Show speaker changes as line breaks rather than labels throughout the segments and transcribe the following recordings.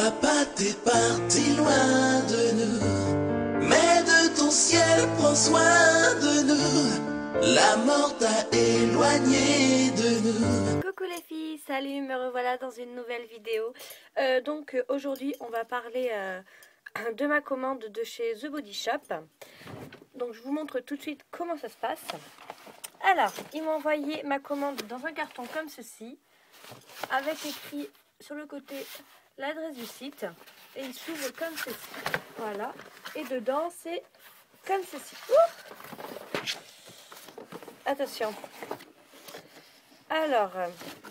Papa, t'es parti loin de nous, mais de ton ciel prends soin de nous. La mort t'a éloigné de nous.
Coucou les filles, salut, me revoilà dans une nouvelle vidéo. Aujourd'hui on va parler de ma commande de chez The Body Shop. Donc je vous montre tout de suite comment ça se passe. Alors, ils m'ont envoyé ma commande dans un carton comme ceci, avec écrit sur le côté l'adresse du site, et il s'ouvre comme ceci. Voilà, et dedans c'est comme ceci. Ouh, attention. Alors,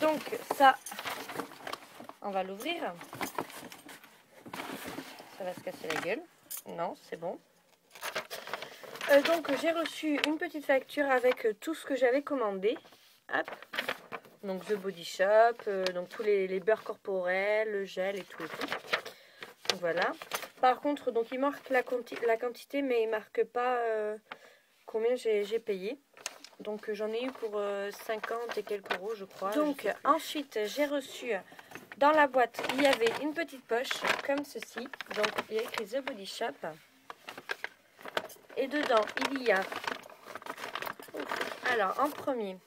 donc ça, on va l'ouvrir. Ça va se casser la gueule. Non, c'est bon. Donc j'ai reçu une petite facture avec tout ce que j'avais commandé. Hop. Donc The Body Shop, donc tous les beurres corporels, le gel et tout et tout. Donc voilà. Par contre, donc il marque la quantité, mais il marque pas combien j'ai payé. Donc j'en ai eu pour 50 et quelques euros je crois. Donc ensuite j'ai reçu dans la boîte, il y avait une petite poche comme ceci. Donc il y a écrit The Body Shop. Et dedans il y a... Alors en premier,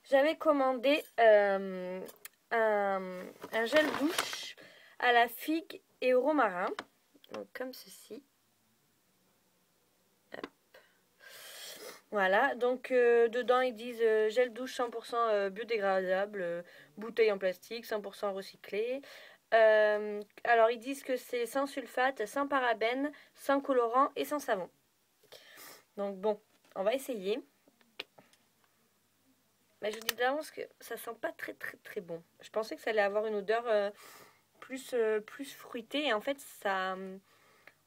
j'avais commandé un gel douche à la figue et au romarin. Donc comme ceci. Voilà, donc dedans ils disent gel douche 100% biodégradable, bouteille en plastique, 100% recyclé. Alors ils disent que c'est sans sulfate, sans parabènes, sans colorant et sans savon. Donc bon, on va essayer. Mais je vous dis d'avance que ça sent pas très bon. Je pensais que ça allait avoir une odeur plus fruitée, et en fait ça,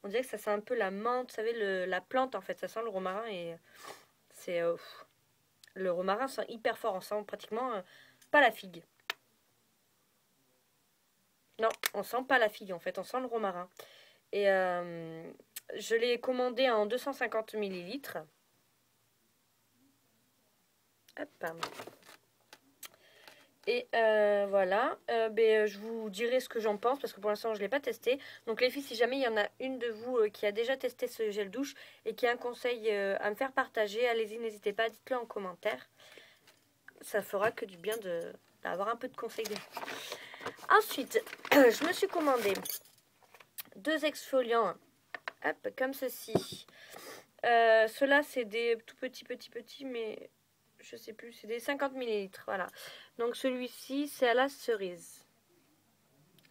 on dirait que ça sent un peu la menthe, vous savez, la plante en fait, ça sent le romarin et... C'est le romarin sent hyper fort, on sent pratiquement pas la figue. Non, on sent pas la figue en fait, on sent le romarin. Et je l'ai commandé en 250 ml. Hop. Et voilà, je vous dirai ce que j'en pense parce que pour l'instant je ne l'ai pas testé. Donc les filles, si jamais il y en a une de vous qui a déjà testé ce gel douche et qui a un conseil à me faire partager, allez-y, n'hésitez pas, dites-le en commentaire. Ça fera que du bien d'avoir un peu de conseils. Ensuite, je me suis commandé 2 exfoliants, hop, comme ceci. Ceux-là, c'est des tout petits, mais... je sais plus, c'est des 50 ml, voilà. Donc celui-ci, c'est à la cerise.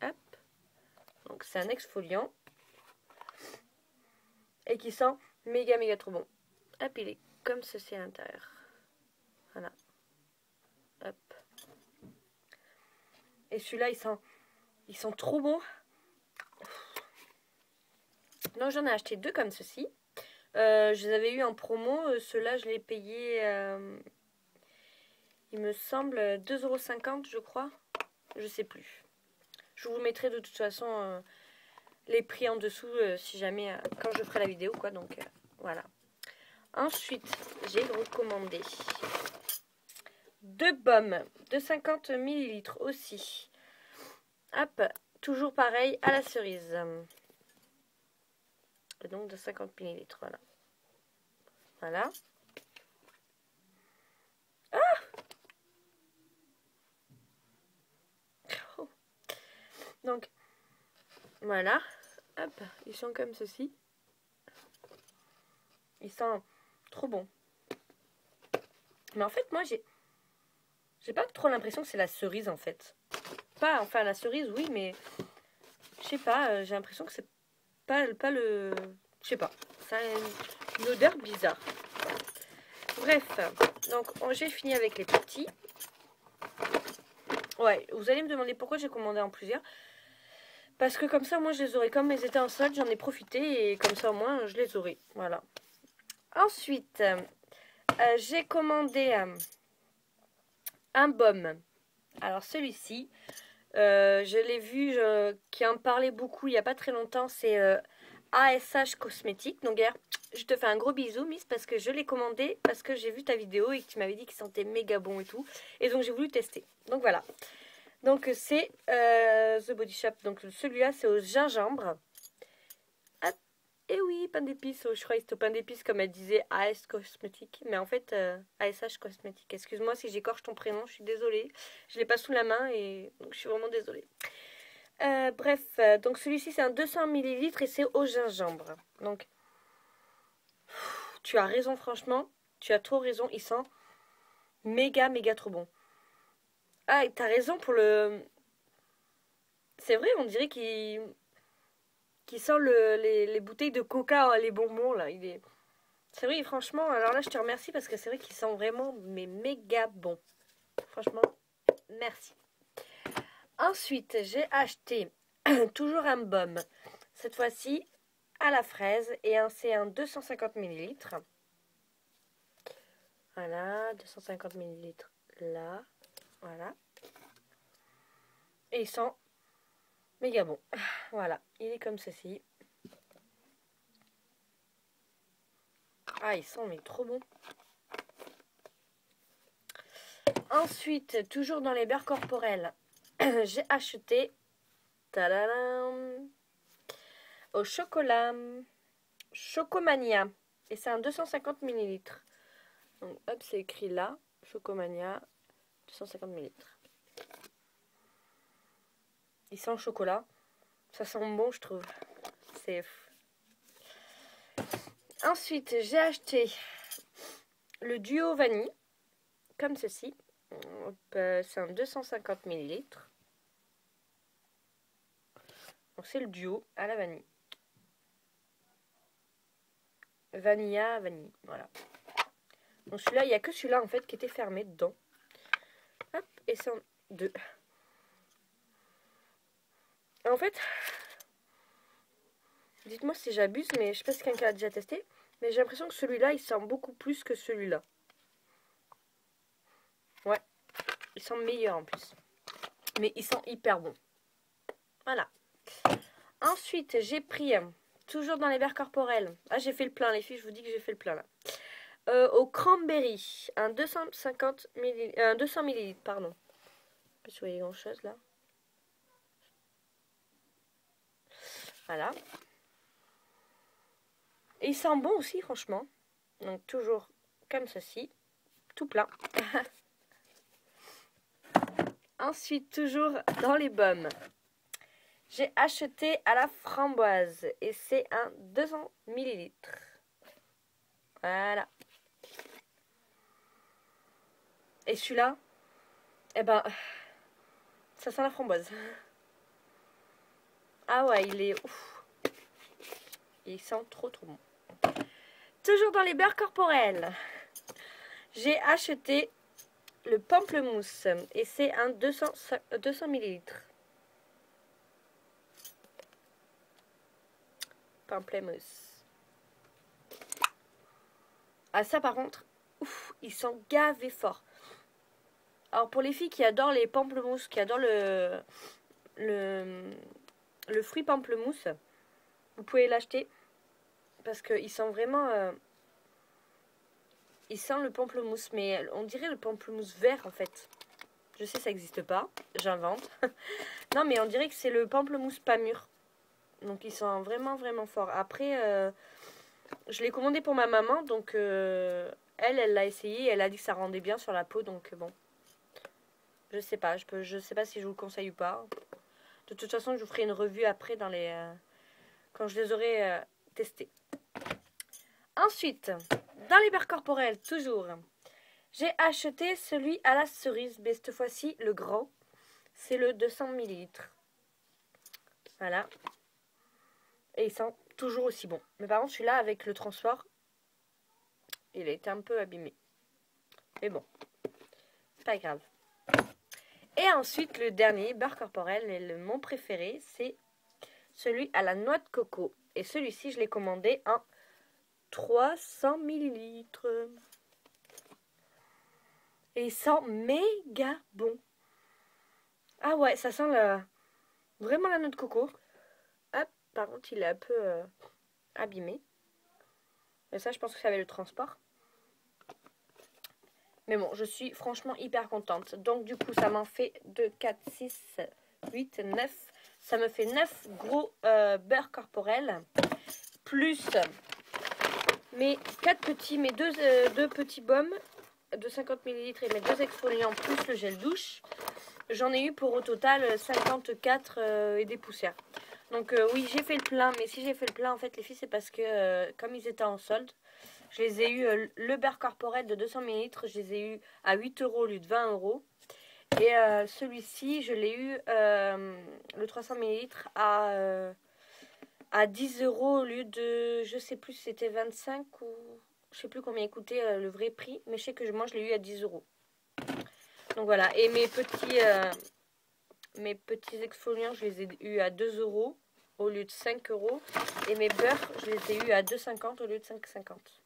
Hop. Donc c'est un exfoliant. Et qui sent méga trop bon. Hop, il est comme ceci à l'intérieur. Voilà. Hop. Et celui-là, il sent trop bon. Donc j'en ai acheté 2 comme ceci. Je les avais eu en promo. Ceux-là, je les payais... il me semble 2,50 € je crois. Je sais plus. Je vous mettrai de toute façon les prix en dessous si jamais quand je ferai la vidéo quoi. Donc voilà. Ensuite, j'ai recommandé 2 baumes de 50 ml aussi. Hop, toujours pareil à la cerise. Et donc de 50 ml, voilà. Voilà. Donc, voilà. Hop, ils sont comme ceci. Ils sentent trop bon. Mais en fait, moi, j'ai pas trop l'impression que c'est la cerise, en fait. Pas, enfin, la cerise, oui, mais... je sais pas, j'ai l'impression que c'est pas le... je sais pas. Ça a une odeur bizarre. Bref, donc, j'ai fini avec les petits. Ouais, vous allez me demander pourquoi j'ai commandé en plusieurs. Parce que comme ça, moi, je les aurais. Comme ils étaient en solde, j'en ai profité. Et comme ça, au moins, je les aurai. Voilà. Ensuite, j'ai commandé un baume. Alors, celui-ci, je l'ai vu, qui en parlait beaucoup il n'y a pas très longtemps. C'est ASH Cosmétiques. Donc, d'ailleurs, je te fais un gros bisou, Miss, parce que je l'ai commandé. Parce que j'ai vu ta vidéo et que tu m'avais dit qu'il sentait méga bon et tout. Et donc, j'ai voulu tester. Donc, voilà. Donc c'est The Body Shop. Donc celui-là c'est au gingembre. Hop. Et oui, pain d'épices. Je crois que c'était au pain d'épices comme elle disait AS Cosmétique. Mais en fait ASH Cosmétique. Excuse-moi si j'écorche ton prénom, je suis désolée. Je l'ai pas sous la main et donc je suis vraiment désolée. Bref, donc celui-ci c'est un 200 ml et c'est au gingembre. Donc tu as raison franchement. Tu as trop raison. Il sent méga trop bon. Ah, et t'as raison pour le... C'est vrai, on dirait qu'il sent les bouteilles de coca, hein, les bonbons, là. C'est vrai, franchement, alors là, je te remercie parce que c'est vrai qu'il sent vraiment mais méga bon. Franchement, merci. Ensuite, j'ai acheté toujours un baume. Cette fois-ci, à la fraise. Et c'est un 250 ml. Voilà, 250 ml là. Voilà. Et il sent méga bon. Voilà, il est comme ceci. Ah, il sent mais trop bon. Ensuite, toujours dans les beurres corporels, j'ai acheté tadadam, au chocolat Chocomania. Et c'est un 250 ml. Donc hop, c'est écrit là. Chocomania, 250 ml. Il sent le chocolat. Ça sent bon, je trouve. C'est... Ensuite, j'ai acheté le duo vanille. Comme ceci. C'est un 250 ml. Donc c'est le duo à la vanille. Vanilla, vanille. Voilà. Donc celui-là, il n'y a que celui-là en fait qui était fermé dedans. Hop, et c'est en deux. En fait, dites-moi si j'abuse, mais je sais pas si quelqu'un a déjà testé. Mais j'ai l'impression que celui-là, il sent beaucoup plus que celui-là. Ouais, il sent meilleur en plus. Mais il sent hyper bon. Voilà. Ensuite, j'ai pris, toujours dans les verres corporels. Ah, j'ai fait le plein, les filles, je vous dis que j'ai fait le plein là. Au cranberry, un 250 ml, 200 ml, pardon. Je sais pas si vous voyez grand chose là. Voilà. Et il sent bon aussi, franchement. Donc, toujours comme ceci. Tout plein. Ensuite, toujours dans les baumes. J'ai acheté à la framboise. Et c'est un 200 ml. Voilà. Et celui-là, eh ben, ça sent la framboise. Ah ouais, il est ouf. Il sent trop bon. Toujours dans les beurres corporels. J'ai acheté le pamplemousse. Et c'est un 200 ml. Pamplemousse. Ah ça par contre, ouf, il sent gavé fort. Alors pour les filles qui adorent les pamplemousses, qui adorent le fruit pamplemousse, vous pouvez l'acheter. Parce qu'il sent vraiment... il sent le pamplemousse, mais on dirait le pamplemousse vert en fait. Je sais ça n'existe pas, j'invente. Non mais on dirait que c'est le pamplemousse pas mûr. Donc il sent vraiment fort. Après, je l'ai commandé pour ma maman, donc elle l'a essayé, elle a dit que ça rendait bien sur la peau, donc bon. Je sais pas, je sais pas si je vous le conseille ou pas. De toute façon, je vous ferai une revue après dans quand je les aurai testés. Ensuite, dans les beurres corporels, toujours, j'ai acheté celui à la cerise, mais cette fois-ci, le grand. C'est le 200 ml. Voilà. Et il sent toujours aussi bon. Mais par contre, celui-là, avec le transport, il a été un peu abîmé. Mais bon, c'est pas grave. Et ensuite, le dernier beurre corporel, et mon préféré, c'est celui à la noix de coco. Et celui-ci, je l'ai commandé en 300 ml. Et il sent méga bon. Ah ouais, ça sent vraiment la noix de coco. Hop, par contre, il est un peu abîmé. Mais ça, je pense que ça avait le transport. Mais bon, je suis franchement hyper contente. Donc du coup, ça m'en fait 2, 4, 6, 8, 9. Ça me fait 9 gros beurre corporel. Plus mes 4 petits, mes deux petits baumes de 50 ml et mes 2 exfoliants plus le gel douche. J'en ai eu pour au total 54 et des poussières. Donc oui, j'ai fait le plein. Mais si j'ai fait le plein, en fait, les filles, c'est parce que comme ils étaient en solde, je les ai eu, le beurre corporel de 200 ml, je les ai eu à 8 € au lieu de 20 €. Et celui-ci, je l'ai eu, le 300 ml, à 10 € au lieu de, je sais plus si c'était 25 ou je sais plus combien coûtait le vrai prix. Mais je sais que moi, je l'ai eu à 10 €. Donc voilà, et mes petits exfoliants, je les ai eu à 2 € au lieu de 5 €. Et mes beurres, je les ai eu à 2,50 € au lieu de 5,50 €.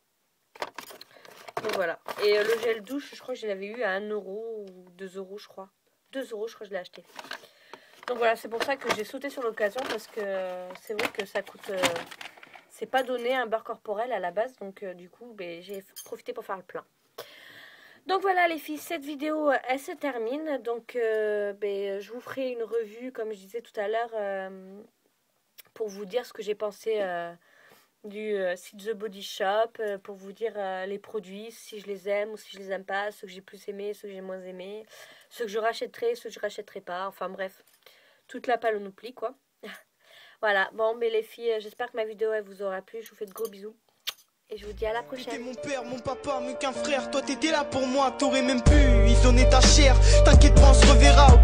Donc voilà. Et le gel douche, je crois que je l'avais eu à 1 € ou 2 € je crois. 2 € je crois que je l'ai acheté. Donc voilà, c'est pour ça que j'ai sauté sur l'occasion parce que c'est vrai que ça coûte... c'est pas donné un beurre corporel à la base. Donc du coup, j'ai profité pour faire le plein. Donc voilà les filles, cette vidéo elle se termine. Donc je vous ferai une revue comme je disais tout à l'heure pour vous dire ce que j'ai pensé du site The Body Shop, pour vous dire les produits, si je les aime ou si je les aime pas, ceux que j'ai plus aimés, ceux que j'ai moins aimés, ceux que je rachèterai, ceux que je rachèterai pas, enfin bref, toute la panoplie quoi. Voilà, bon mais les filles, j'espère que ma vidéo elle vous aura plu, je vous fais de gros bisous. Et je vous dis à la prochaine.
T'étais mon père, mon papa, mieux qu'un frère. Toi t'étais là pour moi, t'aurais même pu isonner ta chair. T'inquiète pas, on se reverra.